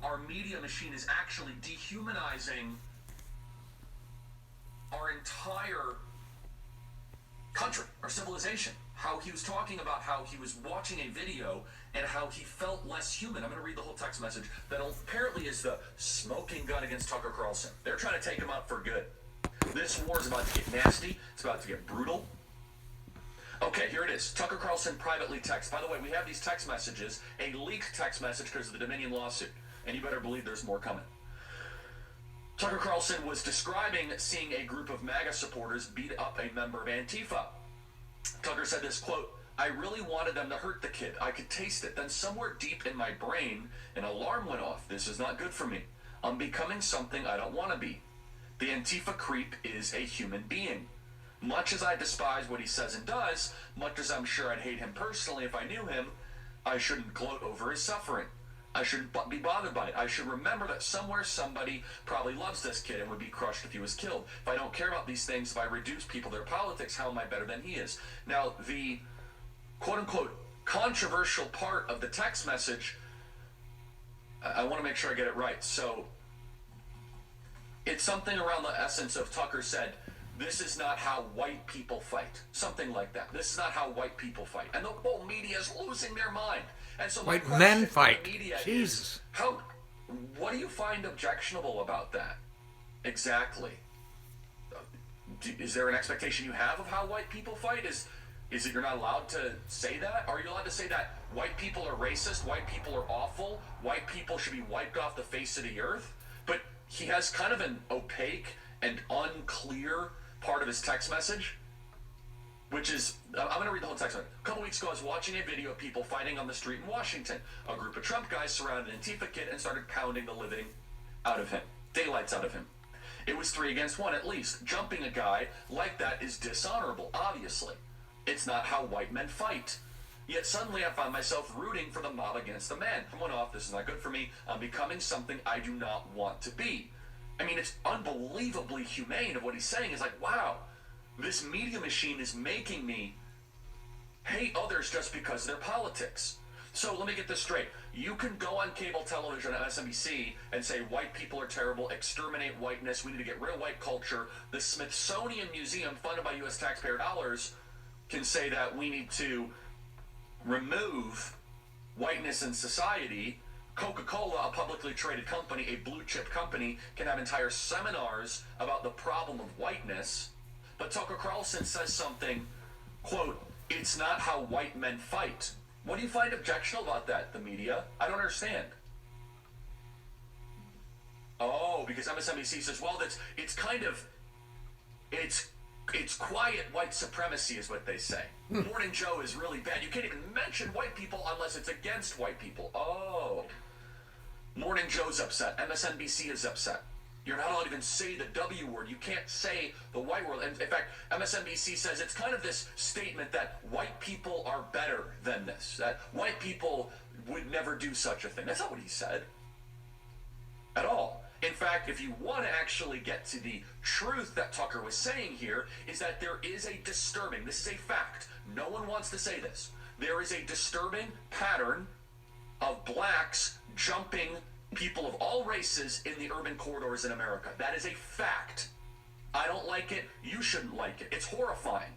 how our media machine is actually dehumanizing our entire country, our civilization. How he was talking about how he was watching a video and how he felt less human. I'm going to read the whole text message that apparently is the smoking gun against Tucker Carlson. They're trying to take him out for good. This war is about to get nasty. It's about to get brutal. Okay, here it is. Tucker Carlson privately text. By the way, we have these text messages, a leaked text message because of the Dominion lawsuit. And you better believe there's more coming. Tucker Carlson was describing seeing a group of MAGA supporters beat up a member of Antifa. Tucker said this, quote, "I really wanted them to hurt the kid. I could taste it. Then somewhere deep in my brain, an alarm went off. This is not good for me. I'm becoming something I don't want to be. The Antifa creep is a human being. Much as I despise what he says and does, much as I'm sure I'd hate him personally if I knew him, I shouldn't gloat over his suffering. I shouldn't be bothered by it. I should remember that somewhere somebody probably loves this kid and would be crushed if he was killed. If I don't care about these things, if I reduce people to their politics, how am I better than he is?" Now, the quote-unquote controversial part of the text message, I want to make sure I get it right. So, it's something around the essence of Tucker said, "This is not how white people fight." Something like that. This is not how white people fight. And the whole media is losing their mind. And so white men fight. Jesus. What do you find objectionable about that? Exactly. Is there an expectation you have of how white people fight? Is it you're not allowed to say that? Are you allowed to say that white people are racist, white people are awful, white people should be wiped off the face of the earth? But he has kind of an opaque and unclear part of his text message, which is, I'm going to read the whole text message. A couple weeks ago, I was watching a video of people fighting on the street in Washington. A group of Trump guys surrounded an Antifa kid and started pounding the living out of him. Daylights out of him. It was 3 against 1 at least. Jumping a guy like that is dishonorable, obviously. It's not how white men fight. Yet suddenly I found myself rooting for the mob against the man. I went off, this is not good for me. I'm becoming something I do not want to be. I mean, it's unbelievably humane of what he's saying. It's like, wow, this media machine is making me hate others just because of their politics. So let me get this straight. You can go on cable television at MSNBC and say white people are terrible, exterminate whiteness, we need to get rid of white culture. The Smithsonian Museum, funded by U.S. taxpayer dollars, can say that we need to remove whiteness in society. Coca-Cola, a publicly traded company, a blue chip company, can have entire seminars about the problem of whiteness. But Tucker Carlson says something, quote, "It's not how white men fight." What do you find objectionable about that, the media? I don't understand. Oh, because MSNBC says, well, it's quiet white supremacy is what they say. Morning Joe is really bad. You can't even mention white people unless it's against white people. Oh. Morning Joe's upset. MSNBC is upset. You're not allowed to even say the W word. You can't say the white word. And in fact, MSNBC says it's kind of this statement that white people are better than this, that white people would never do such a thing. That's not what he said at all. In fact, if you want to actually get to the truth that Tucker was saying here, is that there is a disturbing, this is a fact, no one wants to say this, there is a disturbing pattern of blacks jumping people of all races in the urban corridors in America. That is a fact. I don't like it. You shouldn't like it. It's horrifying.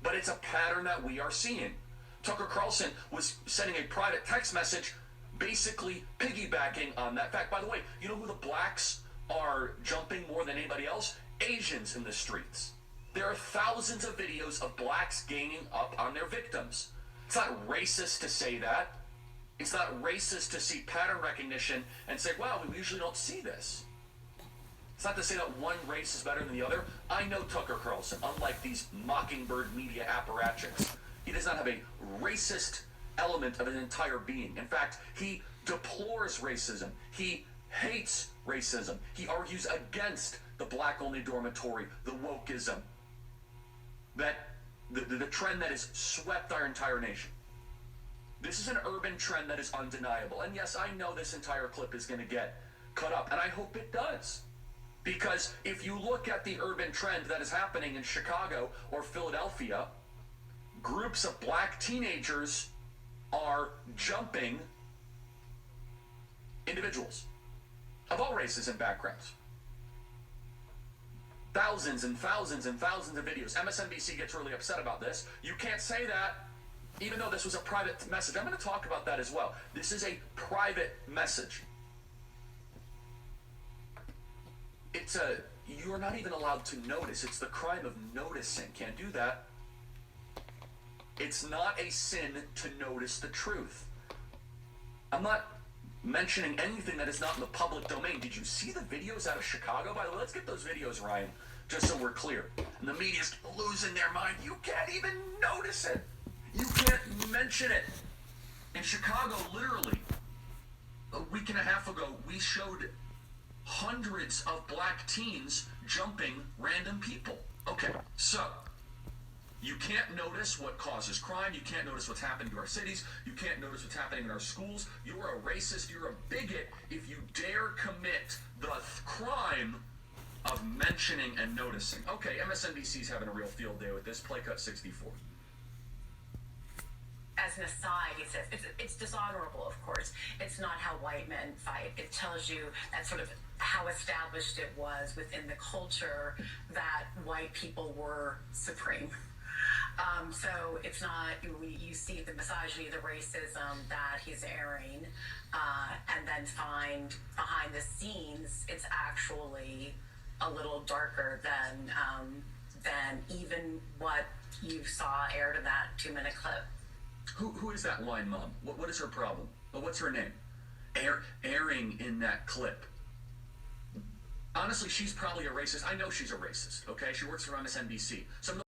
But it's a pattern that we are seeing. Tucker Carlson was sending a private text message basically piggybacking on that fact. By the way, you know who the blacks are jumping more than anybody else? Asians in the streets. There are thousands of videos of blacks ganging up on their victims. It's not racist to say that. It's not racist to see pattern recognition and say, wow, we usually don't see this. It's not to say that one race is better than the other. I know Tucker Carlson, unlike these mockingbird media apparatchiks. He does not have a racist element of an entire being. In fact, he deplores racism. He hates racism. He argues against the black-only dormitory, the wokeism, that the trend that has swept our entire nation. This is an urban trend that is undeniable. And yes, I know this entire clip is going to get cut up, and I hope it does. Because if you look at the urban trend that is happening in Chicago or Philadelphia, groups of black teenagers are jumping individuals individuals of all races and backgrounds. Thousands and thousands and thousands of videos. MSNBC gets really upset about this. You can't say that, even though this was a private message. I'm going to talk about that as well. This is a private message. You're not even allowed to notice. It's the crime of noticing. Can't do that. It's not a sin to notice the truth. I'm not mentioning anything that is not in the public domain. Did you see the videos out of Chicago? By the way, let's get those videos, Ryan, just so we're clear. And the media's losing their mind. You can't even notice it. You can't mention it. In Chicago, literally, a week and a half ago, we showed hundreds of black teens jumping random people. Okay, so you can't notice what causes crime. You can't notice what's happening to our cities. You can't notice what's happening in our schools. You're a racist. You're a bigot if you dare commit the crime of mentioning and noticing. Okay, MSNBC's having a real field day with this. Play cut 64. As an aside, he says, it's dishonorable, of course. It's not how white men fight. It tells you that sort of how established it was within the culture that white people were supreme. So it's not, you see the misogyny, the racism that he's airing, and then find behind the scenes, it's actually a little darker than even what you saw aired in that 2-minute clip. Who is that wine mom? What is her problem? What's her name? Airing in that clip. Honestly, she's probably a racist. I know she's a racist, okay? She works for MSNBC. Some of the